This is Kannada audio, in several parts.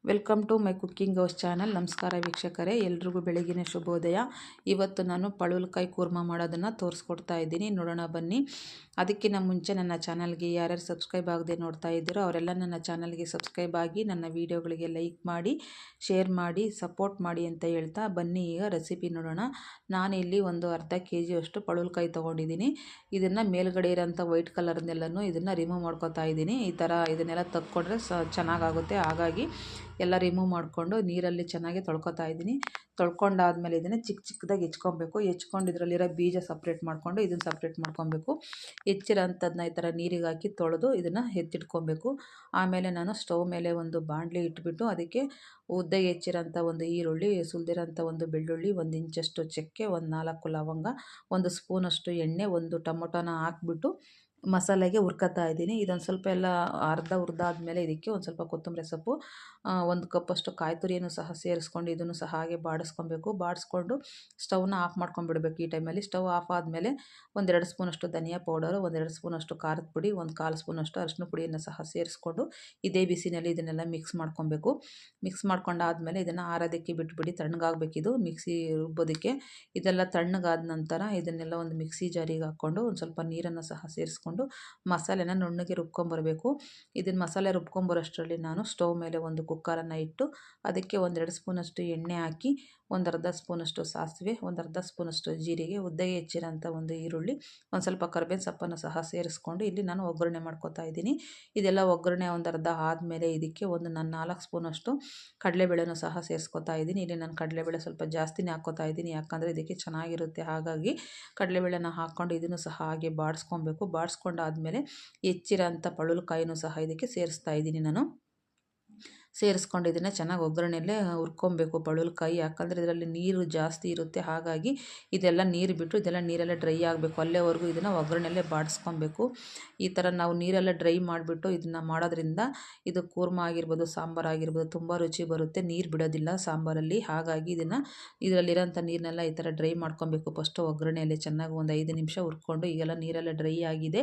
Welcome to my cooking house channel. ನಮಸ್ಕಾರ ವೀಕ್ಷಕರೇ, ಎಲ್ರಿಗೂ ಬೆಳಗಿನ ಶುಭೋದಯ. ಇವತ್ತು ನಾನು ಪಳುವಲಕಾಯಿ ಕೂರ್ಮ ಮಾಡೋದನ್ನು ತೋರಿಸ್ಕೊಡ್ತಾ ಇದ್ದೀನಿ, ನೋಡೋಣ ಬನ್ನಿ. ಅದಕ್ಕಿಂತ ಮುಂಚೆ ನನ್ನ ಚಾನಲ್ಗೆ ಯಾರ್ಯಾರು ಸಬ್ಸ್ಕ್ರೈಬ್ ಆಗದೆ ನೋಡ್ತಾ ಇದ್ದೀರೋ ಅವರೆಲ್ಲ ನನ್ನ ಚಾನಲ್ಗೆ ಸಬ್ಸ್ಕ್ರೈಬ್ ಆಗಿ ನನ್ನ ವೀಡಿಯೋಗಳಿಗೆ ಲೈಕ್ ಮಾಡಿ, ಶೇರ್ ಮಾಡಿ, ಸಪೋರ್ಟ್ ಮಾಡಿ ಅಂತ ಹೇಳ್ತಾ ಬನ್ನಿ ಈಗ ರೆಸಿಪಿ ನೋಡೋಣ. ನಾನಿಲ್ಲಿ ಒಂದು ಅರ್ಧ kg ಅಷ್ಟು ಪಳುವಲಕಾಯಿ ತೊಗೊಂಡಿದ್ದೀನಿ. ಇದನ್ನು ಮೇಲ್ಗಡೆ ಇರೋಂಥ ವೈಟ್ ಕಲರ್ನೆಲ್ಲನೂ ಇದನ್ನು ರಿಮೂವ್ ಮಾಡ್ಕೊತಾ ಇದ್ದೀನಿ. ಈ ಥರ ಇದನ್ನೆಲ್ಲ ತಕ್ಕೊಂಡ್ರೆ ಚೆನ್ನಾಗಾಗುತ್ತೆ. ಹಾಗಾಗಿ ಎಲ್ಲ ರಿಮೂವ್ ಮಾಡಿಕೊಂಡು ನೀರಲ್ಲಿ ಚೆನ್ನಾಗಿ ತೊಳ್ಕೊತಾ ಇದ್ದೀನಿ. ತೊಳ್ಕೊಂಡಾದ್ಮೇಲೆ ಇದನ್ನು ಚಿಕ್ಕ ಚಿಕ್ಕದಾಗಿ ಹೆಚ್ಕೊಬೇಕು. ಹೆಚ್ಕೊಂಡು ಇದರಲ್ಲಿರೋ ಬೀಜ ಸಪ್ರೇಟ್ ಮಾಡಿಕೊಂಡು ಇದನ್ನು ಸಪ್ರೇಟ್ ಮಾಡ್ಕೊಬೇಕು. ಹೆಚ್ಚಿರೋಂಥದ್ದನ್ನ ಈ ಥರ ನೀರಿಗೆ ಹಾಕಿ ತೊಳೆದು ಇದನ್ನು ಎತ್ತಿಟ್ಕೊಬೇಕು. ಆಮೇಲೆ ನಾನು ಸ್ಟವ್ ಮೇಲೆ ಒಂದು ಬಾಣಲಿ ಇಟ್ಬಿಟ್ಟು ಅದಕ್ಕೆ ಉದ್ದಗೆ ಹೆಚ್ಚಿರೋಂಥ ಒಂದು ಈರುಳ್ಳಿ, ಸುಲಿದಿರೋಂಥ ಒಂದು ಬೆಳ್ಳುಳ್ಳಿ, 1 ಇಂಚಷ್ಟು ಚಕ್ಕೆ, ಒಂದು 4 ಲವಂಗ, 1 ಸ್ಪೂನಷ್ಟು ಎಣ್ಣೆ, ಒಂದು ಟೊಮೊಟೊನ ಹಾಕ್ಬಿಟ್ಟು ಮಸಾಲೆಗೆ ಹುರ್ಕೊತಾ ಇದ್ದೀನಿ. ಇದೊಂದು ಸ್ವಲ್ಪ ಎಲ್ಲ ಅರ್ಧ ಹುರಿದಾದ್ಮೇಲೆ ಇದಕ್ಕೆ ಒಂದು ಸ್ವಲ್ಪ ಕೊತ್ತಂಬರಿ ಸೊಪ್ಪು, 1 ಕಪ್ಪಷ್ಟು ಕಾಯಿ ತುರಿಯನ್ನು ಸಹ ಸೇರಿಸ್ಕೊಂಡು ಇದನ್ನು ಸಹ ಹಾಗೆ ಬಾಡಿಸ್ಕೊಬೇಕು. ಬಾಡಿಸ್ಕೊಂಡು ಸ್ಟವ್ನ ಆಫ್ ಮಾಡ್ಕೊಂಡ್ಬಿಡ್ಬೇಕು. ಈ ಟೈಮಲ್ಲಿ ಸ್ಟವ್ ಆಫ್ ಆದಮೇಲೆ 1-2 ಸ್ಪೂನಷ್ಟು ಧನಿಯಾ ಪೌಡರು, 1-2 ಸ್ಪೂನಷ್ಟು ಖಾರದ ಪುಡಿ, 1/4 ಸ್ಪೂನಷ್ಟು ಅರಿಶಿನ ಪುಡಿಯನ್ನು ಸಹ ಸೇರಿಸ್ಕೊಂಡು ಇದೇ ಬಿಸಿನಲ್ಲಿ ಇದನ್ನೆಲ್ಲ ಮಿಕ್ಸ್ ಮಾಡ್ಕೊಬೇಕು. ಮಿಕ್ಸ್ ಮಾಡ್ಕೊಂಡಾದ್ಮೇಲೆ ಇದನ್ನು ಆರೋದಕ್ಕೆ ಬಿಟ್ಬಿಡಿ. ತಣ್ಣಗಾಗಬೇಕಿದು ಮಿಕ್ಸಿ ರುಬ್ಬೋದಕ್ಕೆ. ಇದೆಲ್ಲ ತಣ್ಣಗಾದ ನಂತರ ಇದನ್ನೆಲ್ಲ ಒಂದು ಮಿಕ್ಸಿ ಜಾರಿಗೆ ಹಾಕ್ಕೊಂಡು ಒಂದು ಸ್ವಲ್ಪ ನೀರನ್ನು ಸಹ ಸೇರಿಸ್ಕೊಂಡು ಮಸಾಲೆನ ನುಣ್ಣಗೆ ರುಬ್ಕೊಂಬರಬೇಕು. ಇದನ್ನು ಮಸಾಲೆ ರುಬ್ಕೊಂಬರೋಷ್ಟರಲ್ಲಿ ನಾನು ಸ್ಟವ್ ಮೇಲೆ ಒಂದು ಕುಕ್ಕರನ್ನು ಇಟ್ಟು ಅದಕ್ಕೆ 1-2 ಸ್ಪೂನಷ್ಟು ಎಣ್ಣೆ ಹಾಕಿ, 1/2 ಸ್ಪೂನಷ್ಟು ಸಾಸಿವೆ, 1/2 ಸ್ಪೂನಷ್ಟು ಜೀರಿಗೆ, ಉದ್ದಗೆ ಹೆಚ್ಚಿರೋಂಥ ಒಂದು ಈರುಳ್ಳಿ, ಒಂದು ಸ್ವಲ್ಪ ಕರಿಬೇವಿನ ಸೊಪ್ಪನ್ನು ಸಹ ಸೇರಿಸ್ಕೊಂಡು ಇಲ್ಲಿ ನಾನು ಒಗ್ಗರಣೆ ಮಾಡ್ಕೊತಾ ಇದ್ದೀನಿ. ಇದೆಲ್ಲ ಒಗ್ಗರಣೆ ಒಂದು ಅರ್ಧ ಆದಮೇಲೆ ಇದಕ್ಕೆ ನಾನು 4 ಸ್ಪೂನಷ್ಟು ಕಡಲೆಬೇಳೆನೂ ಸಹ ಸೇರಿಸ್ಕೊತಾ ಇದ್ದೀನಿ. ಇಲ್ಲಿ ನಾನು ಕಡಲೆಬೇಳೆ ಸ್ವಲ್ಪ ಜಾಸ್ತಿನೇ ಹಾಕ್ಕೊತಾ ಇದ್ದೀನಿ, ಯಾಕಂದರೆ ಇದಕ್ಕೆ ಚೆನ್ನಾಗಿರುತ್ತೆ. ಹಾಗಾಗಿ ಕಡಲೆಬೇಳೆನ ಹಾಕ್ಕೊಂಡು ಇದನ್ನು ಸಹ ಹಾಗೆ ಬಾಡಿಸ್ಕೊಬೇಕು. ಬಾಡಿಸ್ಕೊಂಡಾದ್ಮೇಲೆ ಹೆಚ್ಚಿರೋಂಥ ಪಳುವಲಕಾಯಿನೂ ಸಹ ಇದಕ್ಕೆ ಸೇರಿಸ್ತಾ ಇದ್ದೀನಿ ನಾನು. ಸೇರಿಸ್ಕೊಂಡು ಇದನ್ನು ಚೆನ್ನಾಗಿ ಒಗ್ಗರಣೆಯಲ್ಲೇ ಹುರ್ಕೊಬೇಕು ಪಳುವಲಕಾಯಿ, ಯಾಕಂದರೆ ಇದರಲ್ಲಿ ನೀರು ಜಾಸ್ತಿ ಇರುತ್ತೆ. ಹಾಗಾಗಿ ಇದೆಲ್ಲ ನೀರು ಬಿಟ್ಟು ಇದೆಲ್ಲ ನೀರೆಲ್ಲ ಡ್ರೈ ಆಗಬೇಕು. ಅಲ್ಲೇವರೆಗೂ ಇದನ್ನು ಒಗ್ಗರಣೆಯಲ್ಲೇ ಬಾಡಿಸ್ಕೊಬೇಕು. ಈ ಥರ ನಾವು ನೀರೆಲ್ಲ ಡ್ರೈ ಮಾಡಿಬಿಟ್ಟು ಇದನ್ನು ಮಾಡೋದ್ರಿಂದ ಇದು ಕೂರ್ಮ ಆಗಿರ್ಬೋದು, ಸಾಂಬಾರು ಆಗಿರ್ಬೋದು, ತುಂಬ ರುಚಿ ಬರುತ್ತೆ. ನೀರು ಬಿಡೋದಿಲ್ಲ ಸಾಂಬಾರಲ್ಲಿ. ಹಾಗಾಗಿ ಇದರಲ್ಲಿರೋಂಥ ನೀರನ್ನೆಲ್ಲ ಈ ಥರ ಡ್ರೈ ಮಾಡ್ಕೊಬೇಕು. ಫಸ್ಟು ಒಗ್ಗರಣೆಯಲ್ಲಿ ಚೆನ್ನಾಗಿ ಒಂದು 5 ನಿಮಿಷ ಹುರ್ಕೊಂಡು, ಈಗೆಲ್ಲ ನೀರೆಲ್ಲ ಡ್ರೈ ಆಗಿದೆ.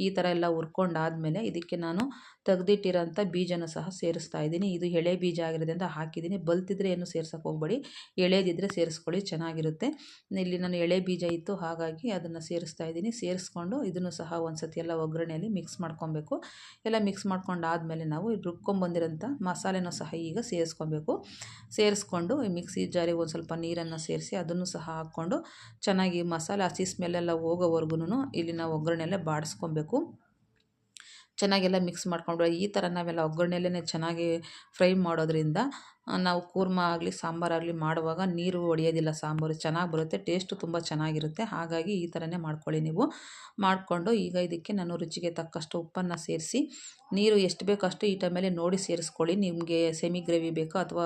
ಈ ಥರ ಎಲ್ಲ ಹುರ್ಕೊಂಡಾದ್ಮೇಲೆ ಇದಕ್ಕೆ ನಾನು ತೆಗೆದಿಟ್ಟಿರೋಂಥ ಬೀಜನ ಸಹ ಸೇರಿಸ್ತಾ ಇದ್ದೀನಿ. ಇದು ಎಳೆ ಬೀಜ ಆಗಿರೋದ್ರಿಂದ ಹಾಕಿದ್ದೀನಿ. ಬಲ್ತಿದ್ರೆ ಏನು ಸೇರ್ಸೋಕೆ ಹೋಗಬೇಡಿ, ಎಳೆದಿದ್ದರೆ ಸೇರಿಸ್ಕೊಳ್ಳಿ, ಚೆನ್ನಾಗಿರುತ್ತೆ. ಇಲ್ಲಿ ನಾನು ಎಳೆ ಬೀಜ ಇತ್ತು, ಹಾಗಾಗಿ ಅದನ್ನು ಸೇರಿಸ್ತಾ ಇದ್ದೀನಿ. ಸೇರಿಸ್ಕೊಂಡು ಇದನ್ನು ಸಹ ಒಂದು ಸತಿ ಎಲ್ಲ ಒಗ್ಗರಣೆಯಲ್ಲಿ ಮಿಕ್ಸ್ ಮಾಡ್ಕೊಬೇಕು. ಎಲ್ಲ ಮಿಕ್ಸ್ ಮಾಡ್ಕೊಂಡಾದ್ಮೇಲೆ ನಾವು ರುಬ್ಕೊಂಬಂದಿರೋಂಥ ಮಸಾಲೆನೂ ಸಹ ಈಗ ಸೇರಿಸ್ಕೊಬೇಕು. ಸೇರಿಸ್ಕೊಂಡು ಮಿಕ್ಸಿ ಜಾರಿಗೆ ಒಂದು ಸ್ವಲ್ಪ ನೀರನ್ನು ಸೇರಿಸಿ ಅದನ್ನು ಸಹ ಹಾಕ್ಕೊಂಡು ಚೆನ್ನಾಗಿ ಮಸಾಲೆ ಹಸಿ ಸ್ಮೆಲ್ಲೆಲ್ಲ ಹೋಗೋವರೆಗೂ ಇಲ್ಲಿ ನಾವು ಒಗ್ಗರಣೆಯಲ್ಲೇ ಬಾಡಿಸ್ಕೊಬೇಕು. ಚೆನ್ನಾಗೆಲ್ಲ ಮಿಕ್ಸ್ ಮಾಡ್ಕೊಂಡು ಈ ಥರ ನಾವೆಲ್ಲ ಒಗ್ಗರಣೆಯಲ್ಲೇ ಚೆನ್ನಾಗಿ ಫ್ರೈ ಮಾಡೋದ್ರಿಂದ ನಾವು ಕೂರ್ಮ ಆಗಲಿ ಸಾಂಬಾರಾಗಲಿ ಮಾಡುವಾಗ ನೀರು ಒಡೆಯೋದಿಲ್ಲ. ಸಾಂಬಾರು ಚೆನ್ನಾಗಿ ಬರುತ್ತೆ, ಟೇಸ್ಟು ತುಂಬ ಚೆನ್ನಾಗಿರುತ್ತೆ. ಹಾಗಾಗಿ ಈ ಥರನೇ ಮಾಡ್ಕೊಳ್ಳಿ ನೀವು. ಮಾಡಿಕೊಂಡು ಈಗ ಇದಕ್ಕೆ ನಾನು ರುಚಿಗೆ ತಕ್ಕಷ್ಟು ಉಪ್ಪನ್ನು ಸೇರಿಸಿ, ನೀರು ಎಷ್ಟು ಬೇಕೋ ಅಷ್ಟು ಈ ಟೈಮಲ್ಲಿ ನೋಡಿ ಸೇರಿಸ್ಕೊಳ್ಳಿ. ನಿಮಗೆ ಸೆಮಿ ಗ್ರೇವಿ ಬೇಕಾ ಅಥವಾ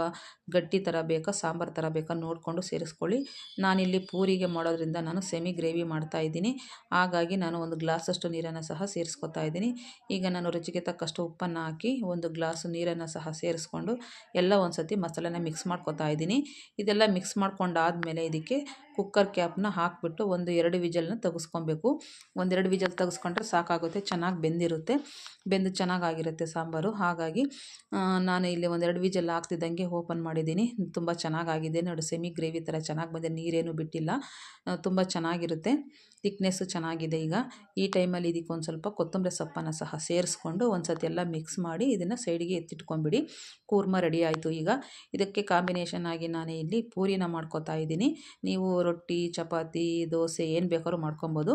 ಗಟ್ಟಿ ಥರ ಬೇಕಾ, ಸಾಂಬಾರು ಥರ ಬೇಕಾ ನೋಡಿಕೊಂಡು ಸೇರಿಸ್ಕೊಳ್ಳಿ. ನಾನಿಲ್ಲಿ ಪೂರಿಗೆ ಮಾಡೋದ್ರಿಂದ ನಾನು ಸೆಮಿ ಗ್ರೇವಿ ಮಾಡ್ತಾಯಿದ್ದೀನಿ. ಹಾಗಾಗಿ ನಾನು 1 ಗ್ಲಾಸಷ್ಟು ನೀರನ್ನು ಸಹ ಸೇರಿಸ್ಕೊತಾ ಇದ್ದೀನಿ. ಈಗ ನಾನು ರುಚಿಗೆ ತಕ್ಕಷ್ಟು ಉಪ್ಪನ್ನು ಹಾಕಿ 1 ಗ್ಲಾಸ್ ನೀರನ್ನು ಸಹ ಸೇರಿಸ್ಕೊಂಡು ಎಲ್ಲ ಒಂದು ಸತಿ ಮಸಾಲೆನ ಮಿಕ್ಸ್ ಮಾಡ್ಕೊತಾ ಇದ್ದೀನಿ. ಇದೆಲ್ಲ ಮಿಕ್ಸ್ ಮಾಡ್ಕೊಂಡಾದ್ಮೇಲೆ ಇದಕ್ಕೆ ಕುಕ್ಕರ್ ಕ್ಯಾಪ್ನ ಹಾಕಿಬಿಟ್ಟು 1-2 ವಿಜಲ್ನ ತೆಗೆಸ್ಕೊಬೇಕು. 1-2 ವಿಜಲ್ ತೆಗೆಸ್ಕೊಂಡ್ರೆ ಸಾಕಾಗುತ್ತೆ, ಚೆನ್ನಾಗಿ ಬೆಂದಿರುತ್ತೆ. ಬೆಂದು ಚೆನ್ನಾಗಾಗಿರುತ್ತೆ ಸಾಂಬಾರು. ಹಾಗಾಗಿ ನಾನು ಇಲ್ಲಿ 1-2 ವಿಜಲ್ ಹಾಕ್ತಿದ್ದಂಗೆ ಓಪನ್ ಮಾಡಿದ್ದೀನಿ. ತುಂಬ ಚೆನ್ನಾಗಾಗಿದೆ ನೋಡಿ, ಸೆಮಿ ಗ್ರೇವಿ ಥರ ಚೆನ್ನಾಗಿ ಬಂದಿದೆ, ನೀರೇನು ಬಿಟ್ಟಿಲ್ಲ, ತುಂಬ ಚೆನ್ನಾಗಿರುತ್ತೆ. ಥಿಕ್ನೆಸ್ಸು ಚೆನ್ನಾಗಿದೆ. ಈಗ ಈ ಟೈಮಲ್ಲಿ ಇದಕ್ಕೆ ಒಂದು ಸ್ವಲ್ಪ ಕೊತ್ತಂಬರಿ ಸೊಪ್ಪನ್ನು ಸಹ ಸೇರಿಸ್ಕೊಂಡು ಒಂದು ಸತಿ ಎಲ್ಲ ಮಿಕ್ಸ್ ಮಾಡಿ ಇದನ್ನು ಸೈಡಿಗೆ ಎತ್ತಿಟ್ಕೊಂಬಿಡಿ. ಕೂರ್ಮ ರೆಡಿ ಆಯಿತು. ಈಗ ಇದಕ್ಕೆ ಕಾಂಬಿನೇಷನ್ ಆಗಿ ನಾನು ಇಲ್ಲಿ ಪೂರಿನ ಮಾಡ್ಕೊತಾ ಇದ್ದೀನಿ. ನೀವು ರೊಟ್ಟಿ, ಚಪಾತಿ, ದೋಸೆ ಏನು ಬೇಕಾದ್ರೂ ಮಾಡ್ಕೊಬೋದು.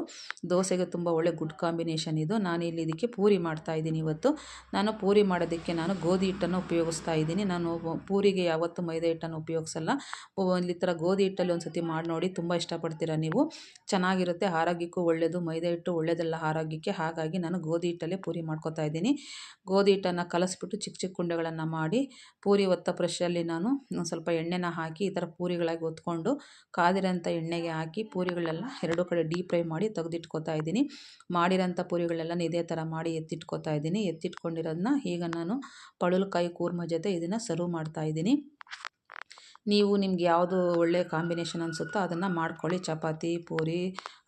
ದೋಸೆಗೆ ತುಂಬ ಒಳ್ಳೆ ಗುಡ್ ಕಾಂಬಿನೇಷನ್ ಇದು. ನಾನು ಇಲ್ಲಿ ಇದಕ್ಕೆ ಪೂರಿ ಮಾಡ್ತಾಯಿದ್ದೀನಿ ಇವತ್ತು. ನಾನು ಪೂರಿ ಮಾಡೋದಕ್ಕೆ ನಾನು ಗೋಧಿ ಹಿಟ್ಟನ್ನು ಉಪಯೋಗಿಸ್ತಾ ಇದ್ದೀನಿ. ನಾನು ಪೂರಿಗೆ ಯಾವತ್ತೂ ಮೈದಾ ಹಿಟ್ಟನ್ನು ಉಪಯೋಗಿಸಲ್ಲ. ಈ ಥರ ಗೋಧಿ ಹಿಟ್ಟಲ್ಲಿ ಒಂದು ಸತಿ ಮಾಡಿ ನೋಡಿ, ತುಂಬ ಇಷ್ಟಪಡ್ತೀರಾ ನೀವು. ಚೆನ್ನಾಗಿರುತ್ತೆ, ಆರೋಗ್ಯಕ್ಕೂ ಒಳ್ಳೆಯದು. ಮೈದಾ ಹಿಟ್ಟು ಒಳ್ಳೆಯದಲ್ಲ ಆರೋಗ್ಯಕ್ಕೆ. ಹಾಗಾಗಿ ನಾನು ಗೋಧಿ ಹಿಟ್ಟಲ್ಲೇ ಪೂರಿ ಮಾಡ್ಕೊತಾ ಇದ್ದೀನಿ. ಗೋಧಿ ಹಿಟ್ಟನ್ನು ಕಲಸಿಬಿಟ್ಟು ಚಿಕ್ಕ ಚಿಕ್ಕ ಉಂಡೆಗಳನ್ನು ಮಾಡಿ ಪೂರಿ ಒತ್ತ ಪ್ರೆಷಲ್ಲಿ ನಾನು ಒಂದು ಸ್ವಲ್ಪ ಎಣ್ಣೆನ ಹಾಕಿ ಈ ಥರ ಪೂರಿಗಳಾಗಿ ಒತ್ಕೊಂಡು ಕಾದಿರೋಂಥ ಎಣ್ಣೆಗೆ ಹಾಕಿ ಪೂರಿಗಳೆಲ್ಲ 2 ಕಡೆ ಡೀಪ್ ಫ್ರೈ ಮಾಡಿ ತೆಗೆದಿಟ್ಕೊತಾ ಇದ್ದೀನಿ. ಮಾಡಿರೋಂಥ ಪೂರಿಗಳೆಲ್ಲ ಇದೇ ಥರ ಮಾಡಿ ಎತ್ತಿಟ್ಕೊತಾ ಇದ್ದೀನಿ. ಎತ್ತಿಟ್ಕೊಂಡಿರೋದನ್ನ ಈಗ ನಾನು ಪಳುವಲಕಾಯಿ ಕೂರ್ಮ ಜೊತೆ ಇದನ್ನು ಸರ್ವ್ ಮಾಡ್ತಾಯಿದ್ದೀನಿ. ನೀವು ನಿಮ್ಗೆ ಯಾವುದು ಒಳ್ಳೆಯ ಕಾಂಬಿನೇಷನ್ ಅನಿಸುತ್ತೋ ಅದನ್ನು ಮಾಡ್ಕೊಳ್ಳಿ. ಚಪಾತಿ, ಪೂರಿ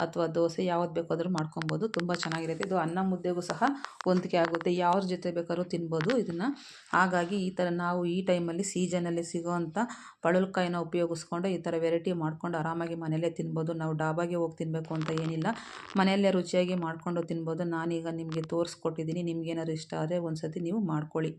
ಅಥವಾ ದೋಸೆ ಯಾವ್ದು ಬೇಕಾದರೂ ಮಾಡ್ಕೊಬೋದು. ತುಂಬ ಚೆನ್ನಾಗಿರುತ್ತೆ. ಇದು ಅನ್ನ ಮುದ್ದೆಗೂ ಸಹ ಹೊಂದಿಕೆ ಆಗುತ್ತೆ. ಯಾವ್ದ್ರ ಜೊತೆ ಬೇಕಾದ್ರೂ ತಿನ್ಬೋದು ಇದನ್ನು. ಹಾಗಾಗಿ ಈ ಥರ ನಾವು ಈ ಟೈಮಲ್ಲಿ ಸೀಸನಲ್ಲಿ ಸಿಗೋವಂಥ ಪಳವಲಕಾಯಿನ ಉಪಯೋಗಿಸ್ಕೊಂಡು ಈ ಥರ ವೆರೈಟಿ ಮಾಡ್ಕೊಂಡು ಆರಾಮಾಗಿ ಮನೆಯಲ್ಲೇ ತಿನ್ಬೋದು. ನಾವು ಡಾಬಾಗೆ ಹೋಗಿ ತಿನ್ನಬೇಕು ಅಂತ ಏನಿಲ್ಲ, ಮನೆಯಲ್ಲೇ ರುಚಿಯಾಗಿ ಮಾಡ್ಕೊಂಡು ತಿನ್ಬೋದು. ನಾನೀಗ ನಿಮಗೆ ತೋರಿಸ್ಕೊಟ್ಟಿದ್ದೀನಿ. ನಿಮ್ಗೇನಾದ್ರು ಇಷ್ಟ ಆದರೆ ಒಂದು ಸತಿ ನೀವು ಮಾಡ್ಕೊಳ್ಳಿ.